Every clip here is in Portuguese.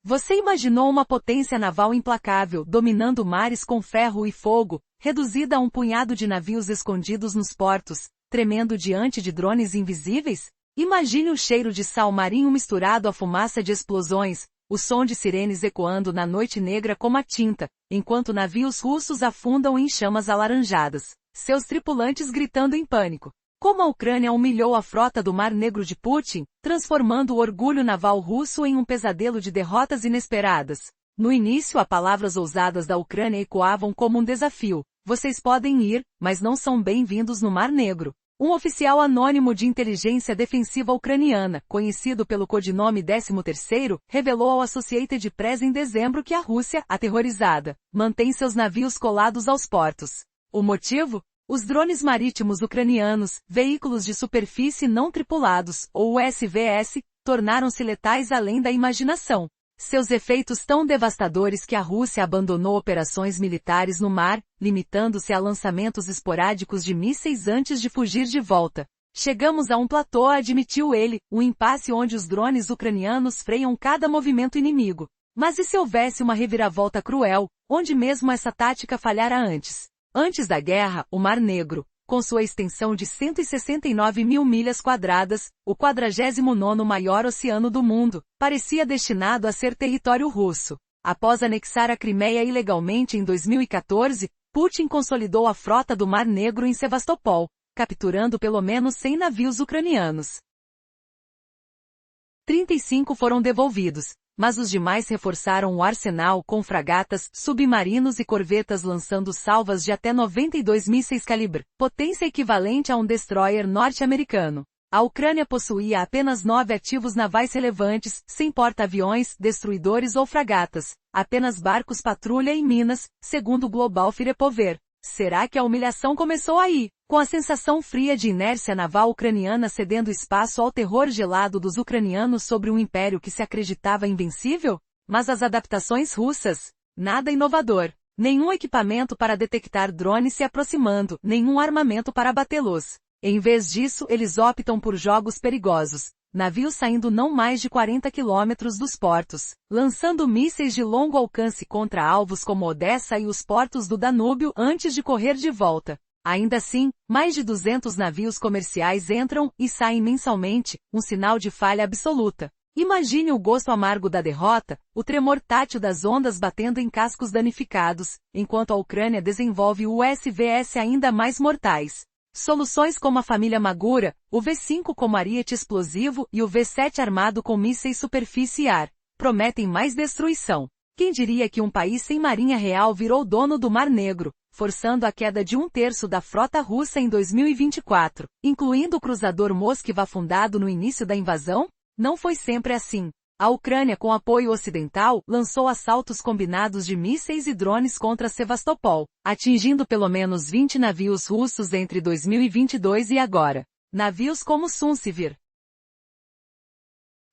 Você imaginou uma potência naval implacável, dominando mares com ferro e fogo, reduzida a um punhado de navios escondidos nos portos, tremendo diante de drones invisíveis? Imagine o cheiro de sal marinho misturado à fumaça de explosões, o som de sirenes ecoando na noite negra como a tinta, enquanto navios russos afundam em chamas alaranjadas, seus tripulantes gritando em pânico. Como a Ucrânia humilhou a frota do Mar Negro de Putin, transformando o orgulho naval russo em um pesadelo de derrotas inesperadas. No início, as palavras ousadas da Ucrânia ecoavam como um desafio. Vocês podem ir, mas não são bem-vindos no Mar Negro. Um oficial anônimo de inteligência defensiva ucraniana, conhecido pelo codinome 13º, revelou ao Associated Press em dezembro que a Rússia, aterrorizada, mantém seus navios colados aos portos. O motivo? Os drones marítimos ucranianos, veículos de superfície não tripulados, ou USVS, tornaram-se letais além da imaginação. Seus efeitos tão devastadores que a Rússia abandonou operações militares no mar, limitando-se a lançamentos esporádicos de mísseis antes de fugir de volta. Chegamos a um platô, admitiu ele, um impasse onde os drones ucranianos freiam cada movimento inimigo. Mas e se houvesse uma reviravolta cruel, onde mesmo essa tática falhara antes? Antes da guerra, o Mar Negro, com sua extensão de 169 mil milhas quadradas, o 49º maior oceano do mundo, parecia destinado a ser território russo. Após anexar a Crimeia ilegalmente em 2014, Putin consolidou a frota do Mar Negro em Sevastopol, capturando pelo menos 100 navios ucranianos. 35 foram devolvidos, mas os demais reforçaram o arsenal com fragatas, submarinos e corvetas lançando salvas de até 92 mísseis calibre, potência equivalente a um destroyer norte-americano. A Ucrânia possuía apenas 9 ativos navais relevantes, sem porta-aviões, destruidores ou fragatas, apenas barcos patrulha e minas, segundo o Global Firepower. Será que a humilhação começou aí, com a sensação fria de inércia naval ucraniana cedendo espaço ao terror gelado dos ucranianos sobre um império que se acreditava invencível? Mas as adaptações russas? Nada inovador. Nenhum equipamento para detectar drones se aproximando, nenhum armamento para abatê-los. Em vez disso, eles optam por jogos perigosos. Navios saindo não mais de 40 quilômetros dos portos, lançando mísseis de longo alcance contra alvos como Odessa e os portos do Danúbio antes de correr de volta. Ainda assim, mais de 200 navios comerciais entram e saem mensalmente, um sinal de falha absoluta. Imagine o gosto amargo da derrota, o tremor tátil das ondas batendo em cascos danificados, enquanto a Ucrânia desenvolve USVS ainda mais mortais. Soluções como a família Magura, o V5 como ariete explosivo e o V7 armado com mísseis superfície e ar, prometem mais destruição. Quem diria que um país sem marinha real virou dono do Mar Negro, forçando a queda de 1/3 da frota russa em 2024, incluindo o cruzador Moskva afundado no início da invasão? Não foi sempre assim. A Ucrânia, com apoio ocidental, lançou assaltos combinados de mísseis e drones contra Sevastopol, atingindo pelo menos 20 navios russos entre 2022 e agora. Navios como Sunsivir,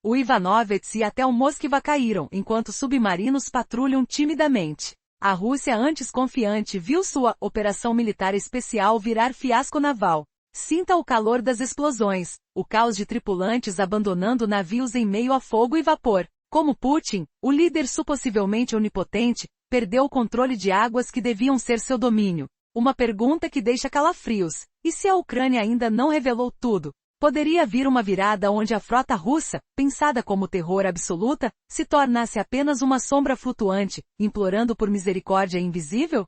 o Ivanovets e até o Moskva caíram, enquanto submarinos patrulham timidamente. A Rússia, antes confiante, viu sua operação militar especial virar fiasco naval. Sinta o calor das explosões, o caos de tripulantes abandonando navios em meio a fogo e vapor. Como Putin, o líder suppossivelmente onipotente, perdeu o controle de águas que deviam ser seu domínio. Uma pergunta que deixa calafrios. E se a Ucrânia ainda não revelou tudo? Poderia vir uma virada onde a frota russa, pensada como terror absoluta, se tornasse apenas uma sombra flutuante, implorando por misericórdia invisível?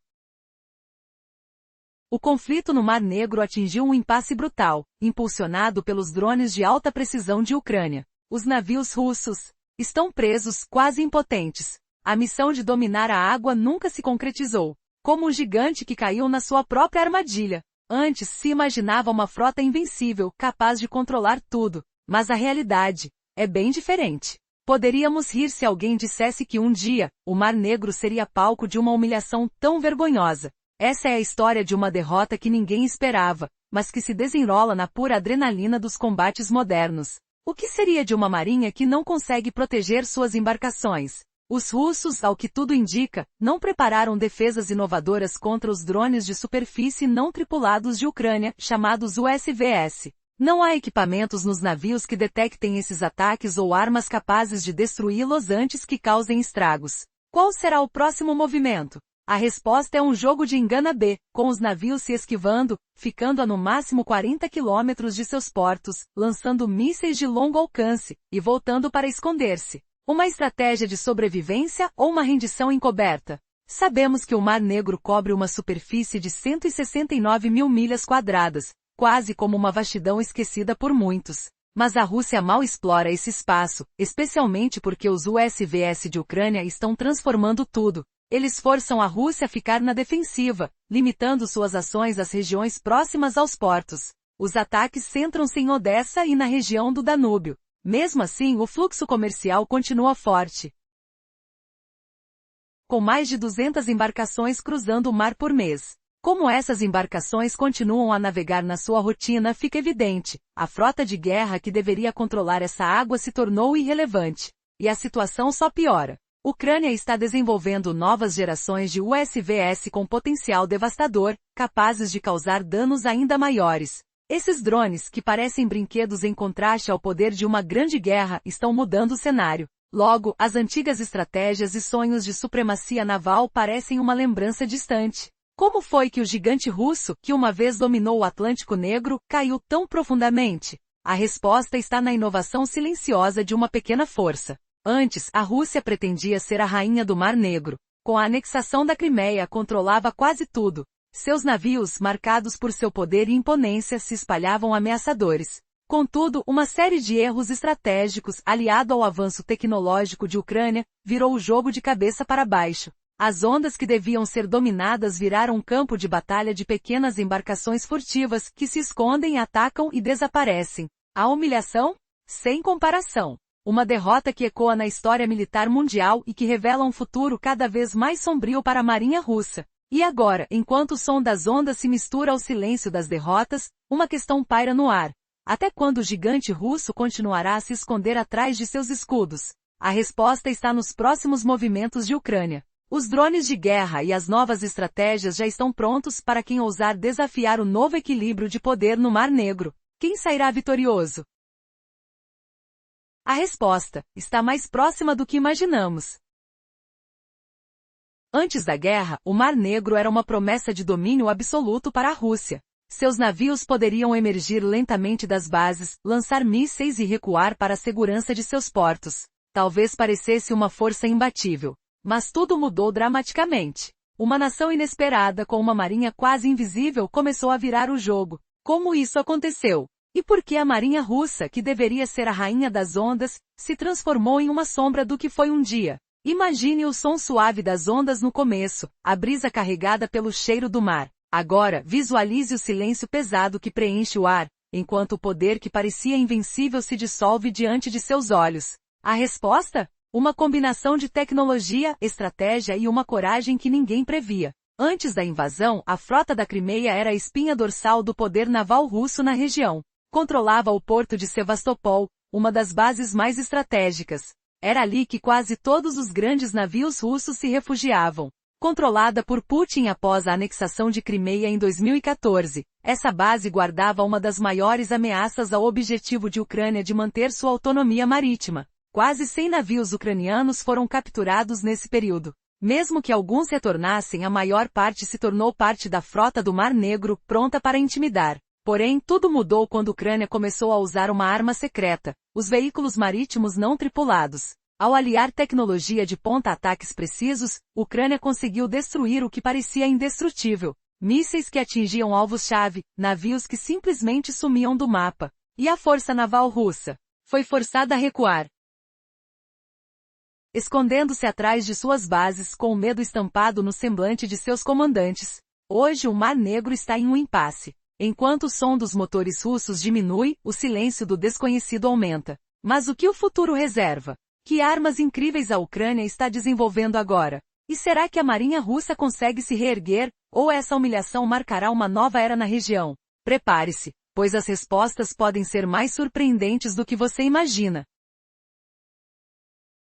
O conflito no Mar Negro atingiu um impasse brutal, impulsionado pelos drones de alta precisão de Ucrânia. Os navios russos estão presos, quase impotentes. A missão de dominar a água nunca se concretizou. Como um gigante que caiu na sua própria armadilha. Antes se imaginava uma frota invencível, capaz de controlar tudo. Mas a realidade é bem diferente. Poderíamos rir se alguém dissesse que um dia, o Mar Negro seria palco de uma humilhação tão vergonhosa. Essa é a história de uma derrota que ninguém esperava, mas que se desenrola na pura adrenalina dos combates modernos. O que seria de uma marinha que não consegue proteger suas embarcações? Os russos, ao que tudo indica, não prepararam defesas inovadoras contra os drones de superfície não tripulados de Ucrânia, chamados USVS. Não há equipamentos nos navios que detectem esses ataques ou armas capazes de destruí-los antes que causem estragos. Qual será o próximo movimento? A resposta é um jogo de engana-B, com os navios se esquivando, ficando a no máximo 40 quilômetros de seus portos, lançando mísseis de longo alcance, e voltando para esconder-se. Uma estratégia de sobrevivência ou uma rendição encoberta? Sabemos que o Mar Negro cobre uma superfície de 169 mil milhas quadradas, quase como uma vastidão esquecida por muitos. Mas a Rússia mal explora esse espaço, especialmente porque os USVS de Ucrânia estão transformando tudo. Eles forçam a Rússia a ficar na defensiva, limitando suas ações às regiões próximas aos portos. Os ataques centram-se em Odessa e na região do Danúbio. Mesmo assim, o fluxo comercial continua forte, com mais de 200 embarcações cruzando o mar por mês. Como essas embarcações continuam a navegar na sua rotina, fica evidente, a frota de guerra que deveria controlar essa água se tornou irrelevante. E a situação só piora. Ucrânia está desenvolvendo novas gerações de USVS com potencial devastador, capazes de causar danos ainda maiores. Esses drones, que parecem brinquedos em contraste ao poder de uma grande guerra, estão mudando o cenário. Logo, as antigas estratégias e sonhos de supremacia naval parecem uma lembrança distante. Como foi que o gigante russo, que uma vez dominou o Atlântico Negro, caiu tão profundamente? A resposta está na inovação silenciosa de uma pequena força. Antes, a Rússia pretendia ser a rainha do Mar Negro. Com a anexação da Crimeia, controlava quase tudo. Seus navios, marcados por seu poder e imponência, se espalhavam ameaçadores. Contudo, uma série de erros estratégicos, aliado ao avanço tecnológico de Ucrânia, virou o jogo de cabeça para baixo. As ondas que deviam ser dominadas viraram um campo de batalha de pequenas embarcações furtivas que se escondem, atacam e desaparecem. A humilhação? Sem comparação. Uma derrota que ecoa na história militar mundial e que revela um futuro cada vez mais sombrio para a marinha russa. E agora, enquanto o som das ondas se mistura ao silêncio das derrotas, uma questão paira no ar. Até quando o gigante russo continuará a se esconder atrás de seus escudos? A resposta está nos próximos movimentos de Ucrânia. Os drones de guerra e as novas estratégias já estão prontos para quem ousar desafiar o novo equilíbrio de poder no Mar Negro. Quem sairá vitorioso? A resposta está mais próxima do que imaginamos. Antes da guerra, o Mar Negro era uma promessa de domínio absoluto para a Rússia. Seus navios poderiam emergir lentamente das bases, lançar mísseis e recuar para a segurança de seus portos. Talvez parecesse uma força imbatível. Mas tudo mudou dramaticamente. Uma nação inesperada com uma marinha quase invisível começou a virar o jogo. Como isso aconteceu? E por que a marinha russa, que deveria ser a rainha das ondas, se transformou em uma sombra do que foi um dia? Imagine o som suave das ondas no começo, a brisa carregada pelo cheiro do mar. Agora, visualize o silêncio pesado que preenche o ar, enquanto o poder que parecia invencível se dissolve diante de seus olhos. A resposta? Uma combinação de tecnologia, estratégia e uma coragem que ninguém previa. Antes da invasão, a frota da Crimeia era a espinha dorsal do poder naval russo na região. Controlava o porto de Sevastopol, uma das bases mais estratégicas. Era ali que quase todos os grandes navios russos se refugiavam. Controlada por Putin após a anexação de Crimeia em 2014, essa base guardava uma das maiores ameaças ao objetivo de Ucrânia de manter sua autonomia marítima. Quase 100 navios ucranianos foram capturados nesse período. Mesmo que alguns retornassem, a maior parte se tornou parte da frota do Mar Negro, pronta para intimidar. Porém, tudo mudou quando a Ucrânia começou a usar uma arma secreta, os veículos marítimos não tripulados. Ao aliar tecnologia de ponta a ataques precisos, a Ucrânia conseguiu destruir o que parecia indestrutível. Mísseis que atingiam alvos-chave, navios que simplesmente sumiam do mapa. E a força naval russa foi forçada a recuar, escondendo-se atrás de suas bases com o medo estampado no semblante de seus comandantes. Hoje o Mar Negro está em um impasse. Enquanto o som dos motores russos diminui, o silêncio do desconhecido aumenta. Mas o que o futuro reserva? Que armas incríveis a Ucrânia está desenvolvendo agora? E será que a marinha russa consegue se reerguer, ou essa humilhação marcará uma nova era na região? Prepare-se, pois as respostas podem ser mais surpreendentes do que você imagina.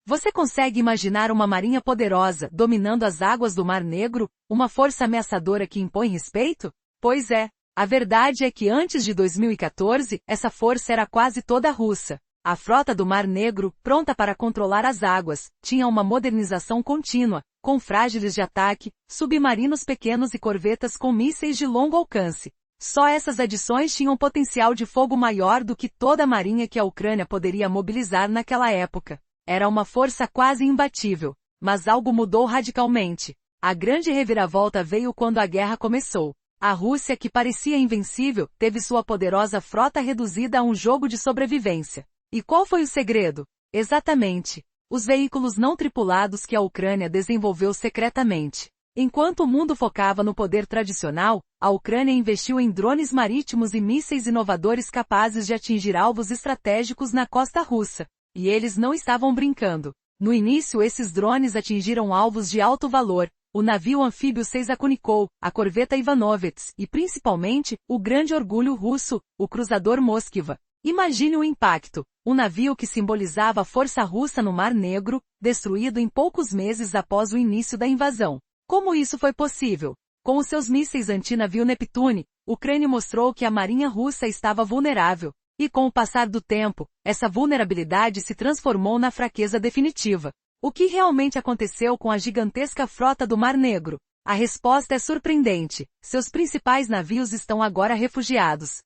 Você consegue imaginar uma marinha poderosa, dominando as águas do Mar Negro, uma força ameaçadora que impõe respeito? Pois é, A verdade é que antes de 2014, essa força era quase toda russa. A frota do Mar Negro, pronta para controlar as águas, tinha uma modernização contínua, com frágeis de ataque, submarinos pequenos e corvetas com mísseis de longo alcance. Só essas adições tinham potencial de fogo maior do que toda a marinha que a Ucrânia poderia mobilizar naquela época. Era uma força quase imbatível. Mas algo mudou radicalmente. A grande reviravolta veio quando a guerra começou. A Rússia, que parecia invencível, teve sua poderosa frota reduzida a um jogo de sobrevivência. E qual foi o segredo? Exatamente. Os veículos não tripulados que a Ucrânia desenvolveu secretamente. Enquanto o mundo focava no poder tradicional, a Ucrânia investiu em drones marítimos e mísseis inovadores capazes de atingir alvos estratégicos na costa russa. E eles não estavam brincando. No início, esses drones atingiram alvos de alto valor, o navio anfíbio Seisakunikov, a corveta Ivanovets e, principalmente, o grande orgulho russo, o cruzador Moskva. Imagine o impacto. Um navio que simbolizava a força russa no Mar Negro, destruído em poucos meses após o início da invasão. Como isso foi possível? Com os seus mísseis antinavio Neptune, Ucrânia mostrou que a marinha russa estava vulnerável. E com o passar do tempo, essa vulnerabilidade se transformou na fraqueza definitiva. O que realmente aconteceu com a gigantesca frota do Mar Negro? A resposta é surpreendente. Seus principais navios estão agora refugiados,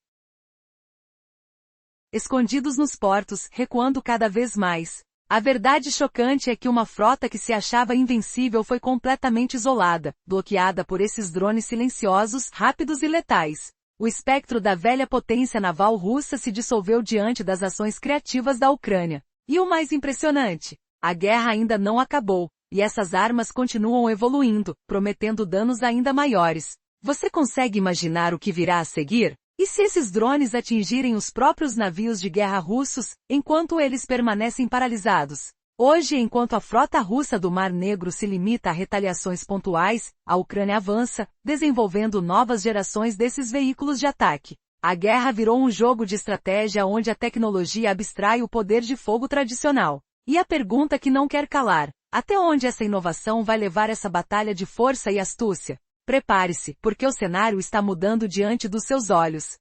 escondidos nos portos, recuando cada vez mais. A verdade chocante é que uma frota que se achava invencível foi completamente isolada, bloqueada por esses drones silenciosos, rápidos e letais. O espectro da velha potência naval russa se dissolveu diante das ações criativas da Ucrânia. E o mais impressionante, a guerra ainda não acabou, e essas armas continuam evoluindo, prometendo danos ainda maiores. Você consegue imaginar o que virá a seguir? E se esses drones atingirem os próprios navios de guerra russos, enquanto eles permanecem paralisados? Hoje, enquanto a frota russa do Mar Negro se limita a retaliações pontuais, a Ucrânia avança, desenvolvendo novas gerações desses veículos de ataque. A guerra virou um jogo de estratégia onde a tecnologia abstrai o poder de fogo tradicional. E a pergunta que não quer calar: até onde essa inovação vai levar essa batalha de força e astúcia? Prepare-se, porque o cenário está mudando diante dos seus olhos.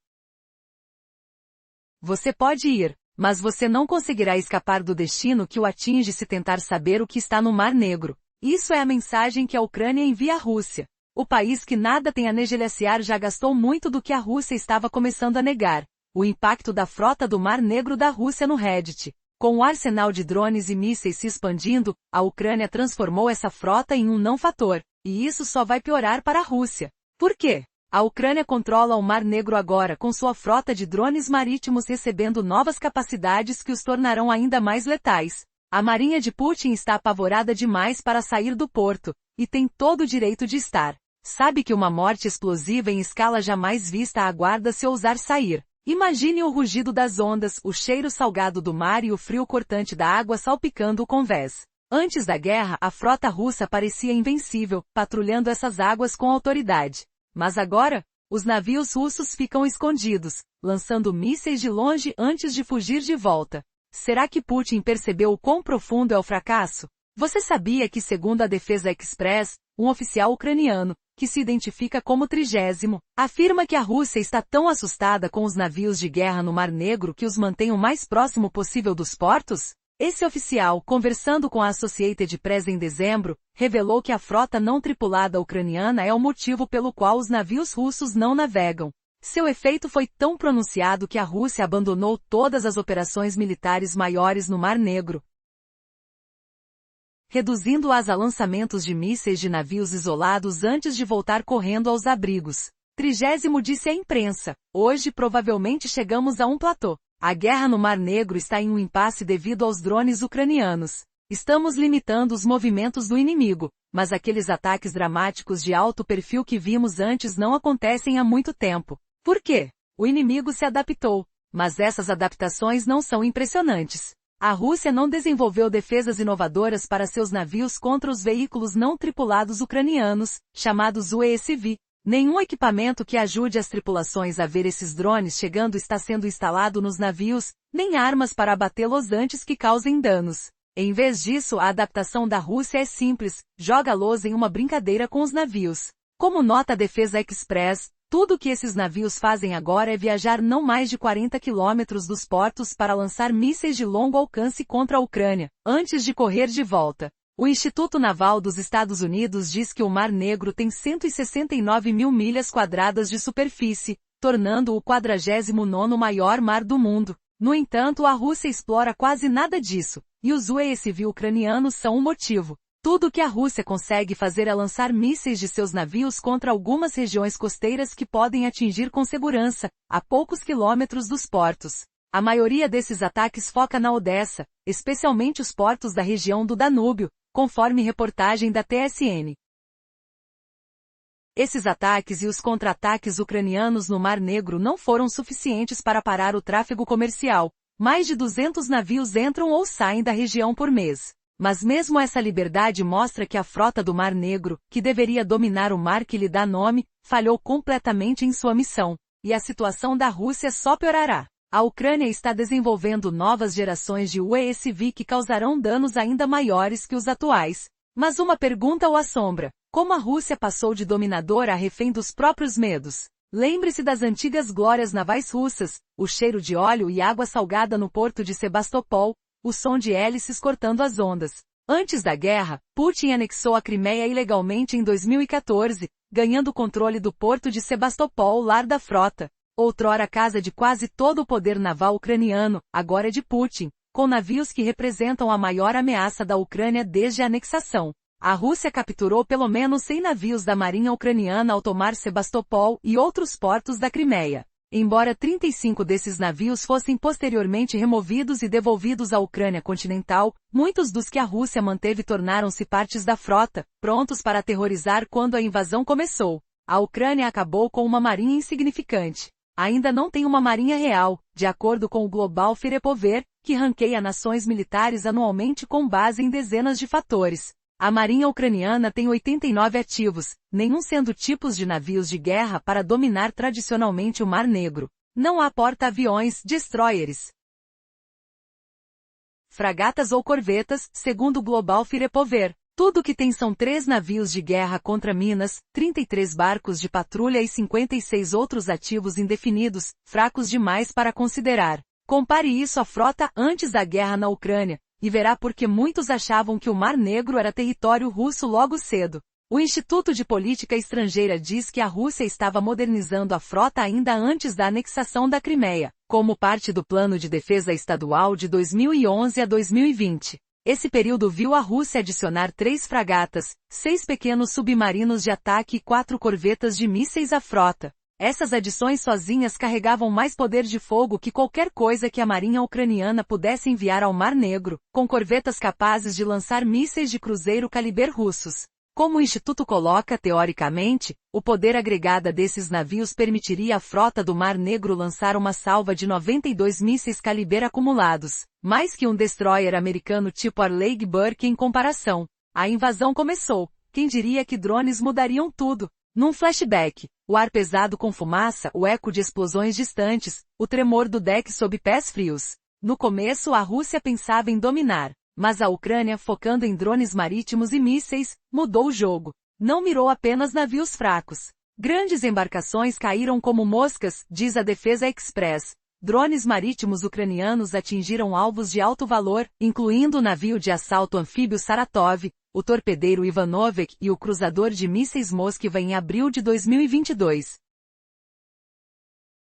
Você pode ir, mas você não conseguirá escapar do destino que o atinge se tentar saber o que está no Mar Negro. Isso é a mensagem que a Ucrânia envia à Rússia. O país que nada tem a negligenciar já gastou muito do que a Rússia estava começando a negar. O impacto da frota do Mar Negro da Rússia no Reddit. Com o arsenal de drones e mísseis se expandindo, a Ucrânia transformou essa frota em um não-fator. E isso só vai piorar para a Rússia. Por quê? A Ucrânia controla o Mar Negro agora com sua frota de drones marítimos recebendo novas capacidades que os tornarão ainda mais letais. A marinha de Putin está apavorada demais para sair do porto, e tem todo o direito de estar. Sabe que uma morte explosiva em escala jamais vista aguarda se ousar sair. Imagine o rugido das ondas, o cheiro salgado do mar e o frio cortante da água salpicando o convés. Antes da guerra, a frota russa parecia invencível, patrulhando essas águas com autoridade. Mas agora, os navios russos ficam escondidos, lançando mísseis de longe antes de fugir de volta. Será que Putin percebeu o quão profundo é o fracasso? Você sabia que, segundo a Defesa Express, um oficial ucraniano, que se identifica como 30º, afirma que a Rússia está tão assustada com os navios de guerra no Mar Negro que os mantém o mais próximo possível dos portos? Esse oficial, conversando com a Associated Press em dezembro, revelou que a frota não tripulada ucraniana é o motivo pelo qual os navios russos não navegam. Seu efeito foi tão pronunciado que a Rússia abandonou todas as operações militares maiores no Mar Negro, reduzindo-as a lançamentos de mísseis de navios isolados antes de voltar correndo aos abrigos. 30º disse à imprensa: hoje provavelmente chegamos a um platô. A guerra no Mar Negro está em um impasse devido aos drones ucranianos. Estamos limitando os movimentos do inimigo, mas aqueles ataques dramáticos de alto perfil que vimos antes não acontecem há muito tempo. Por quê? O inimigo se adaptou, mas essas adaptações não são impressionantes. A Rússia não desenvolveu defesas inovadoras para seus navios contra os veículos não tripulados ucranianos, chamados UESV. Nenhum equipamento que ajude as tripulações a ver esses drones chegando está sendo instalado nos navios, nem armas para abatê-los antes que causem danos. Em vez disso, a adaptação da Rússia é simples: joga-los em uma brincadeira com os navios. Como nota a Defesa Express, Tudo que esses navios fazem agora é viajar não mais de 40 quilômetros dos portos para lançar mísseis de longo alcance contra a Ucrânia, antes de correr de volta. O Instituto Naval dos Estados Unidos diz que o Mar Negro tem 169 mil milhas quadradas de superfície, tornando-o o 49º maior mar do mundo. No entanto, a Rússia explora quase nada disso, e os UASV ucranianos são o motivo. Tudo que a Rússia consegue fazer é lançar mísseis de seus navios contra algumas regiões costeiras que podem atingir com segurança, a poucos quilômetros dos portos. A maioria desses ataques foca na Odessa, especialmente os portos da região do Danúbio, conforme reportagem da TSN. Esses ataques e os contra-ataques ucranianos no Mar Negro não foram suficientes para parar o tráfego comercial. Mais de 200 navios entram ou saem da região por mês. Mas mesmo essa liberdade mostra que a frota do Mar Negro, que deveria dominar o mar que lhe dá nome, falhou completamente em sua missão. E a situação da Rússia só piorará. A Ucrânia está desenvolvendo novas gerações de UASV que causarão danos ainda maiores que os atuais. Mas uma pergunta o assombra. Como a Rússia passou de dominadora a refém dos próprios medos? Lembre-se das antigas glórias navais russas, o cheiro de óleo e água salgada no porto de Sebastopol, o som de hélices cortando as ondas. Antes da guerra, Putin anexou a Crimeia ilegalmente em 2014, ganhando o controle do porto de Sebastopol, lar da frota. Outrora casa de quase todo o poder naval ucraniano, agora é de Putin, com navios que representam a maior ameaça da Ucrânia desde a anexação. A Rússia capturou pelo menos 100 navios da marinha ucraniana ao tomar Sebastopol e outros portos da Crimeia. Embora 35 desses navios fossem posteriormente removidos e devolvidos à Ucrânia continental, muitos dos que a Rússia manteve tornaram-se partes da frota, prontos para aterrorizar quando a invasão começou. A Ucrânia acabou com uma marinha insignificante. Ainda não tem uma marinha real, de acordo com o Global Firepower, que ranqueia nações militares anualmente com base em dezenas de fatores. A marinha ucraniana tem 89 ativos, nenhum sendo tipos de navios de guerra para dominar tradicionalmente o Mar Negro. Não há porta-aviões, destroyers, fragatas ou corvetas, segundo o Global Firepower. Tudo que tem são 3 navios de guerra contra minas, 33 barcos de patrulha e 56 outros ativos indefinidos, fracos demais para considerar. Compare isso à frota antes da guerra na Ucrânia, e verá por que muitos achavam que o Mar Negro era território russo logo cedo. O Instituto de Política Estrangeira diz que a Rússia estava modernizando a frota ainda antes da anexação da Crimeia, como parte do Plano de Defesa Estadual de 2011 a 2020. Esse período viu a Rússia adicionar 3 fragatas, 6 pequenos submarinos de ataque e 4 corvetas de mísseis à frota. Essas adições sozinhas carregavam mais poder de fogo que qualquer coisa que a marinha ucraniana pudesse enviar ao Mar Negro, com corvetas capazes de lançar mísseis de cruzeiro calibre russos. Como o Instituto coloca teoricamente, o poder agregado desses navios permitiria à frota do Mar Negro lançar uma salva de 92 mísseis calibre acumulados, mais que um destroyer americano tipo Arleigh Burke em comparação. A invasão começou. Quem diria que drones mudariam tudo? Num flashback, o ar pesado com fumaça, o eco de explosões distantes, o tremor do deck sob pés frios. No começo a Rússia pensava em dominar, mas a Ucrânia, focando em drones marítimos e mísseis, mudou o jogo. Não mirou apenas navios fracos. Grandes embarcações caíram como moscas, diz a Defesa Express. Drones marítimos ucranianos atingiram alvos de alto valor, incluindo o navio de assalto anfíbio Saratov, o torpedeiro Ivanovek e o cruzador de mísseis Moskva em abril de 2022.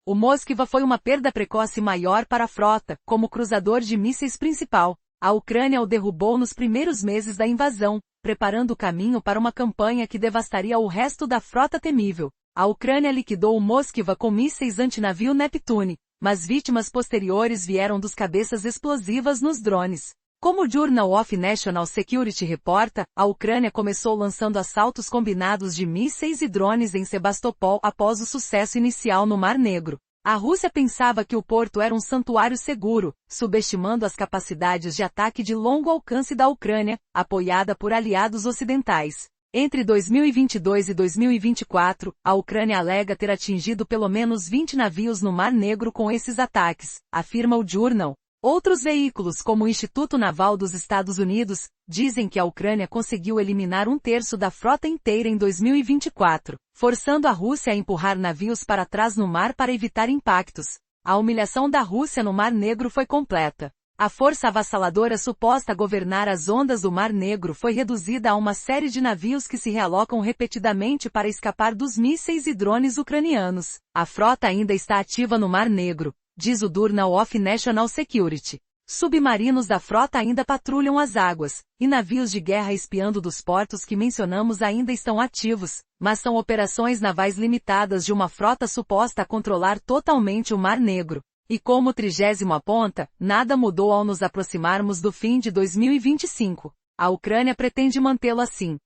O Moskva foi uma perda precoce maior para a frota, como cruzador de mísseis principal. A Ucrânia o derrubou nos primeiros meses da invasão, preparando o caminho para uma campanha que devastaria o resto da frota temível. A Ucrânia liquidou o Moskva com mísseis antinavio Neptune, mas vítimas posteriores vieram dos cabeças explosivas nos drones. Como o Journal of National Security reporta, a Ucrânia começou lançando assaltos combinados de mísseis e drones em Sebastopol após o sucesso inicial no Mar Negro. A Rússia pensava que o porto era um santuário seguro, subestimando as capacidades de ataque de longo alcance da Ucrânia, apoiada por aliados ocidentais. Entre 2022 e 2024, a Ucrânia alega ter atingido pelo menos 20 navios no Mar Negro com esses ataques, afirma o Journal. Outros veículos, como o Instituto Naval dos Estados Unidos, dizem que a Ucrânia conseguiu eliminar 1/3 da frota inteira em 2024, forçando a Rússia a empurrar navios para trás no mar para evitar impactos. A humilhação da Rússia no Mar Negro foi completa. A força avassaladora suposta a governar as ondas do Mar Negro foi reduzida a uma série de navios que se realocam repetidamente para escapar dos mísseis e drones ucranianos. A frota ainda está ativa no Mar Negro, diz o Journal of National Security. Submarinos da frota ainda patrulham as águas, e navios de guerra espiando dos portos que mencionamos ainda estão ativos, mas são operações navais limitadas de uma frota suposta a controlar totalmente o Mar Negro. E como o 30º aponta, nada mudou ao nos aproximarmos do fim de 2025. A Ucrânia pretende mantê-lo assim.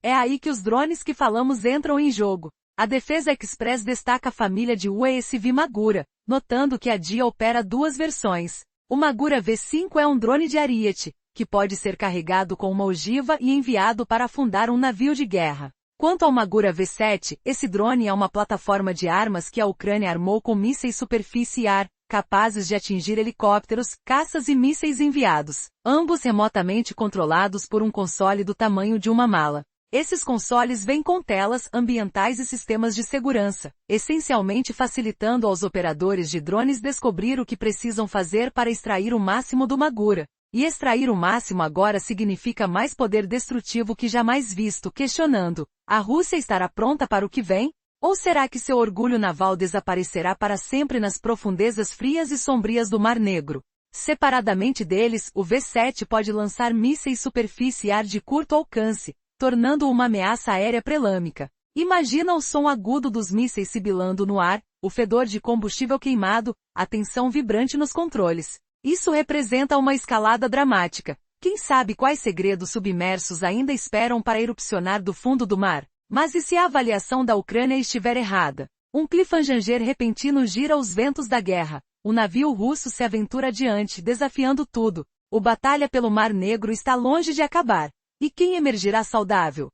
É aí que os drones que falamos entram em jogo. A Defesa Express destaca a família de UASV Magura, notando que a DIA opera duas versões. O Magura V5 é um drone de Ariete, que pode ser carregado com uma ogiva e enviado para afundar um navio de guerra. Quanto ao Magura V7, esse drone é uma plataforma de armas que a Ucrânia armou com mísseis superfície e ar, capazes de atingir helicópteros, caças e mísseis enviados, ambos remotamente controlados por um console do tamanho de uma mala. Esses consoles vêm com telas, ambientais e sistemas de segurança, essencialmente facilitando aos operadores de drones descobrir o que precisam fazer para extrair o máximo do Magura. E extrair o máximo agora significa mais poder destrutivo que jamais visto, questionando: a Rússia estará pronta para o que vem? Ou será que seu orgulho naval desaparecerá para sempre nas profundezas frias e sombrias do Mar Negro? Separadamente deles, o V7 pode lançar mísseis superfície e ar de curto alcance, tornando-o uma ameaça aérea prelâmica. Imagina o som agudo dos mísseis sibilando no ar, o fedor de combustível queimado, a tensão vibrante nos controles. Isso representa uma escalada dramática. Quem sabe quais segredos submersos ainda esperam para erupcionar do fundo do mar? Mas e se a avaliação da Ucrânia estiver errada? Um cliffhanger repentino gira os ventos da guerra. O navio russo se aventura adiante, desafiando tudo. O batalha pelo Mar Negro está longe de acabar. E quem emergirá saudável?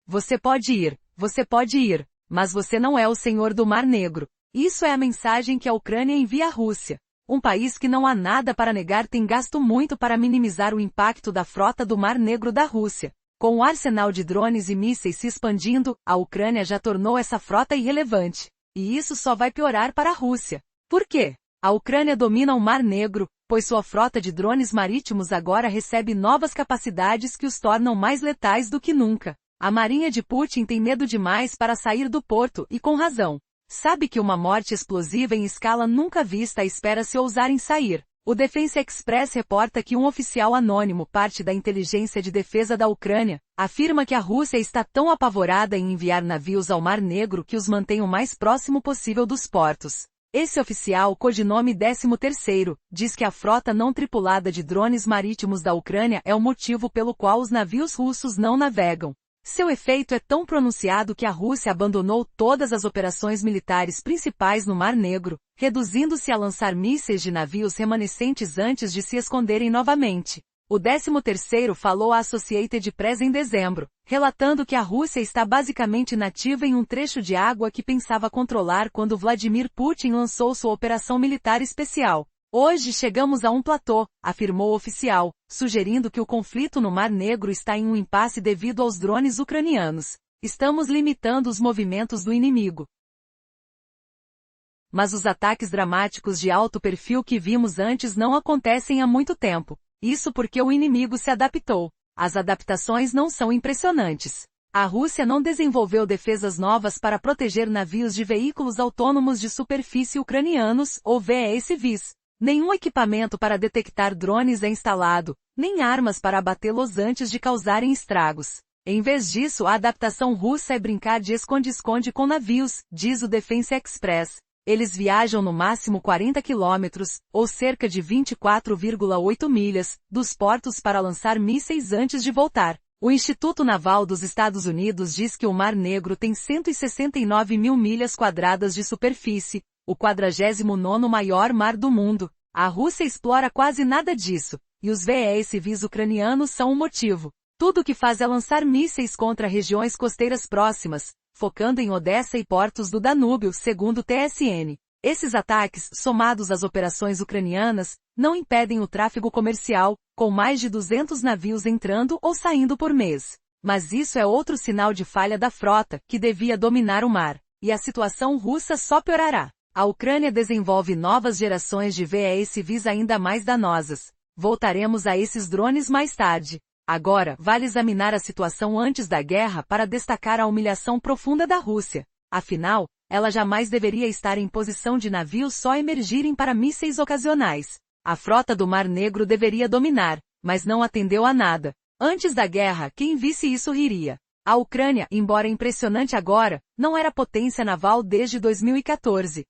Você pode ir, mas você não é o senhor do Mar Negro. Isso é a mensagem que a Ucrânia envia à Rússia. Um país que não há nada para negar tem gasto muito para minimizar o impacto da frota do Mar Negro da Rússia. Com o arsenal de drones e mísseis se expandindo, a Ucrânia já tornou essa frota irrelevante. E isso só vai piorar para a Rússia. Por quê? A Ucrânia domina o Mar Negro, pois sua frota de drones marítimos agora recebe novas capacidades que os tornam mais letais do que nunca. A marinha de Putin tem medo demais para sair do porto, e com razão. Sabe que uma morte explosiva em escala nunca vista espera se ousarem sair. O Defense Express reporta que um oficial anônimo, parte da inteligência de defesa da Ucrânia, afirma que a Rússia está tão apavorada em enviar navios ao Mar Negro que os mantém o mais próximo possível dos portos. Esse oficial, codinome 13º, diz que a frota não tripulada de drones marítimos da Ucrânia é o motivo pelo qual os navios russos não navegam. Seu efeito é tão pronunciado que a Rússia abandonou todas as operações militares principais no Mar Negro, reduzindo-se a lançar mísseis de navios remanescentes antes de se esconderem novamente. O 13º falou à Associated Press em dezembro, relatando que a Rússia está basicamente inativa em um trecho de água que pensava controlar quando Vladimir Putin lançou sua operação militar especial. Hoje chegamos a um platô, afirmou o oficial, sugerindo que o conflito no Mar Negro está em um impasse devido aos drones ucranianos. Estamos limitando os movimentos do inimigo. Mas os ataques dramáticos de alto perfil que vimos antes não acontecem há muito tempo. Isso porque o inimigo se adaptou. As adaptações não são impressionantes. A Rússia não desenvolveu defesas novas para proteger navios de veículos autônomos de superfície ucranianos, ou VASVs. Nenhum equipamento para detectar drones é instalado, nem armas para abatê-los antes de causarem estragos. Em vez disso, a adaptação russa é brincar de esconde-esconde com navios, diz o Defense Express. Eles viajam no máximo 40 quilômetros, ou cerca de 24,8 milhas, dos portos para lançar mísseis antes de voltar. O Instituto Naval dos Estados Unidos diz que o Mar Negro tem 169 mil milhas quadradas de superfície, o 49º maior mar do mundo. A Rússia explora quase nada disso, e os VASVs ucranianos são o motivo. Tudo o que faz é lançar mísseis contra regiões costeiras próximas, focando em Odessa e portos do Danúbio, segundo o TSN. Esses ataques, somados às operações ucranianas, não impedem o tráfego comercial, com mais de 200 navios entrando ou saindo por mês. Mas isso é outro sinal de falha da frota, que devia dominar o mar. E a situação russa só piorará. A Ucrânia desenvolve novas gerações de VESVs ainda mais danosas. Voltaremos a esses drones mais tarde. Agora, vale examinar a situação antes da guerra para destacar a humilhação profunda da Rússia. Afinal, ela jamais deveria estar em posição de navios só emergirem para mísseis ocasionais. A frota do Mar Negro deveria dominar, mas não atendeu a nada. Antes da guerra, quem visse isso riria. A Ucrânia, embora impressionante agora, não era potência naval desde 2014.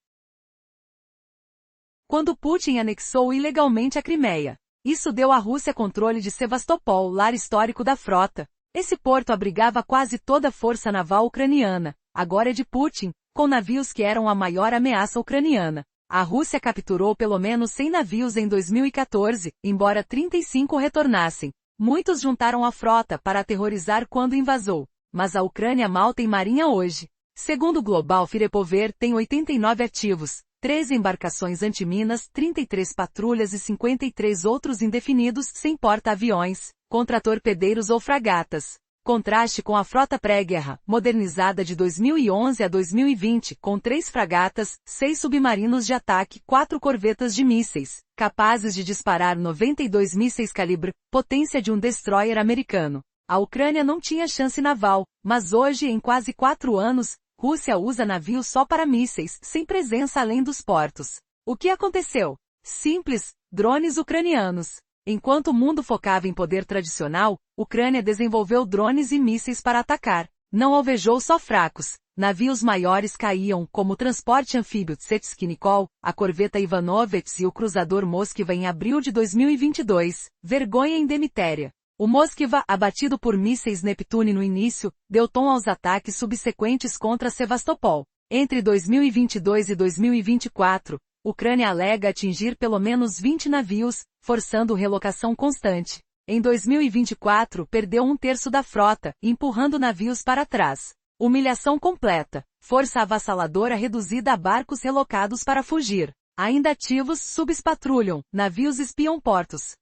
Quando Putin anexou ilegalmente a Crimeia. Isso deu à Rússia controle de Sevastopol, lar histórico da frota. Esse porto abrigava quase toda a força naval ucraniana. Agora é de Putin, com navios que eram a maior ameaça ucraniana. A Rússia capturou pelo menos 100 navios em 2014, embora 35 retornassem. Muitos juntaram a frota para aterrorizar quando invasou. Mas a Ucrânia mal tem marinha hoje. Segundo o Global Firepover, tem 89 ativos, 13 embarcações antiminas, 33 patrulhas e 53 outros indefinidos sem porta-aviões, contra-torpedeiros ou fragatas. Contraste com a frota pré-guerra, modernizada de 2011 a 2020, com 3 fragatas, 6 submarinos de ataque, 4 corvetas de mísseis, capazes de disparar 92 mísseis calibre, potência de um destroyer americano. A Ucrânia não tinha chance naval, mas hoje, em quase 4 anos, Rússia usa navios só para mísseis, sem presença além dos portos. O que aconteceu? Simples, drones ucranianos. Enquanto o mundo focava em poder tradicional, Ucrânia desenvolveu drones e mísseis para atacar. Não alvejou só fracos. Navios maiores caíam, como o transporte anfíbio Tsetskinikol, a corveta Ivanovets e o cruzador Moskva em abril de 2022. Vergonha em Demitéria. O Moskva, abatido por mísseis Neptune no início, deu tom aos ataques subsequentes contra Sevastopol. Entre 2022 e 2024, Ucrânia alega atingir pelo menos 20 navios, forçando relocação constante. Em 2024, perdeu 1/3 da frota, empurrando navios para trás. Humilhação completa. Força avassaladora reduzida a barcos relocados para fugir. Ainda ativos, subs patrulham, navios espiam portos.